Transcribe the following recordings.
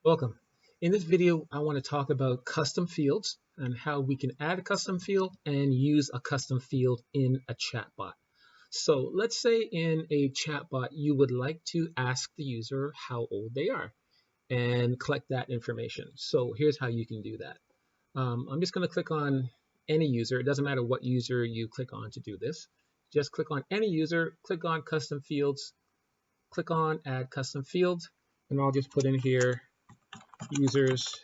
Welcome. In this video, I want to talk about custom fields and how we can add a custom field and use a custom field in a chatbot. So let's say in a chatbot, you would like to ask the user how old they are and collect that information. So here's how you can do that. I'm just going to click on any user. It doesn't matter what user you click on to do this. Just click on any user, click on custom fields, click on add custom field, and I'll just put in here user's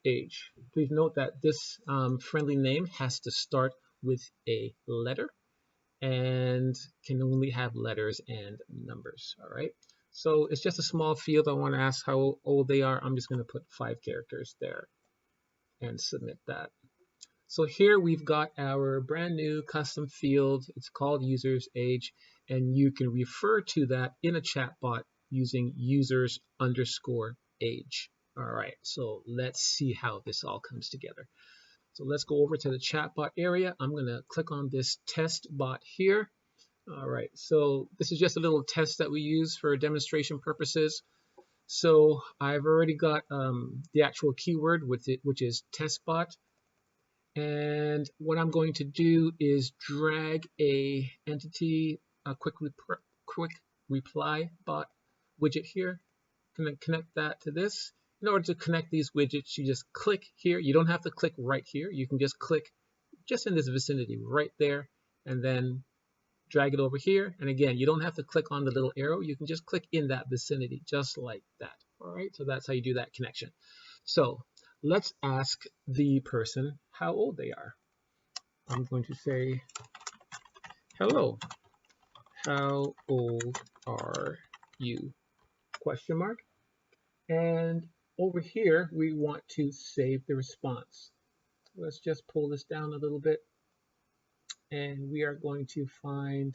age. Please note that this friendly name has to start with a letter and can only have letters and numbers. All right. So it's just a small field. I want to ask how old they are. I'm just going to put 5 characters there and submit that. So here we've got our brand new custom field. It's called user's age, and you can refer to that in a chatbot using users_age. All right, so let's see how this all comes together. So let's go over to the chatbot area. I'm going to click on this test bot here. All right, so this is just a little test that we use for demonstration purposes. So I've already got the actual keyword with it, which is test bot. And what I'm going to do is drag a quick reply bot widget here. Connect that to this. In order to connect these widgets, you just click here. You don't have to click right here. You can just click just in this vicinity right there and then drag it over here. And again, you don't have to click on the little arrow. You can just click in that vicinity just like that. All right, so that's how you do that connection. So let's ask the person how old they are. I'm going to say, hello, how old are you? Question mark. And over here, we want to save the response. Let's just pull this down a little bit. And we are going to find,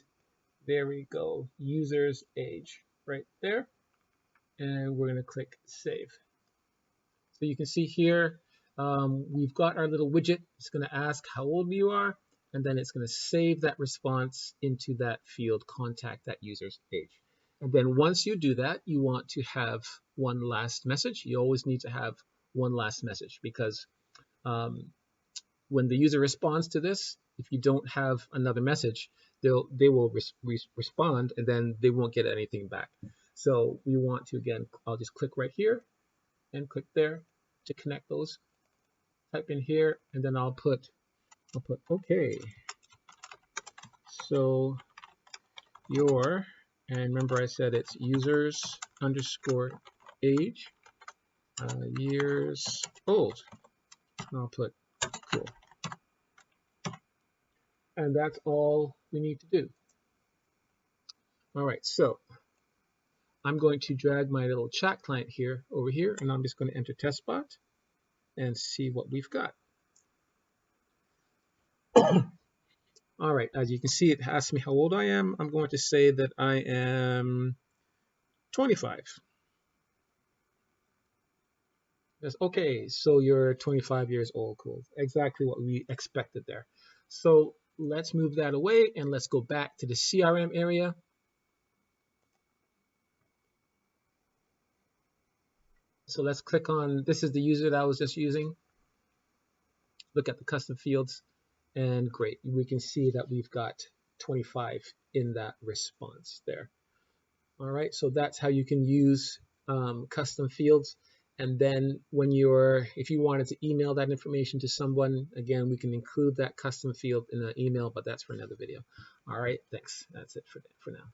there we go, user's age right there. And we're going to click save. So you can see here, we've got our little widget. It's going to ask how old you are, and then it's going to save that response into that field, contact that user's age. And then once you do that, you want to have one last message. You always need to have one last message because when the user responds to this, if you don't have another message, they will respond and then they won't get anything back. So we want to, again, I'll just click right here and click there to connect those. Type in here and then I'll put okay. So your, and remember I said it's users_age, years old. I'll put cool. And that's all we need to do. All right, so I'm going to drag my little chat client here over here, and I'm just going to enter testbot and see what we've got. All right, as you can see, it asks me how old I am. I'm going to say that I am 25. Yes, okay, so you're 25 years old. Cool. Exactly what we expected there. So let's move that away and let's go back to the CRM area. So let's click on, this is the user that I was just using. Look at the custom fields and great. We can see that we've got 25 in that response there. All right, so that's how you can use custom fields. And then when if you wanted to email that information to someone, again, we can include that custom field in an email, but that's for another video. All right, thanks. That's it for now.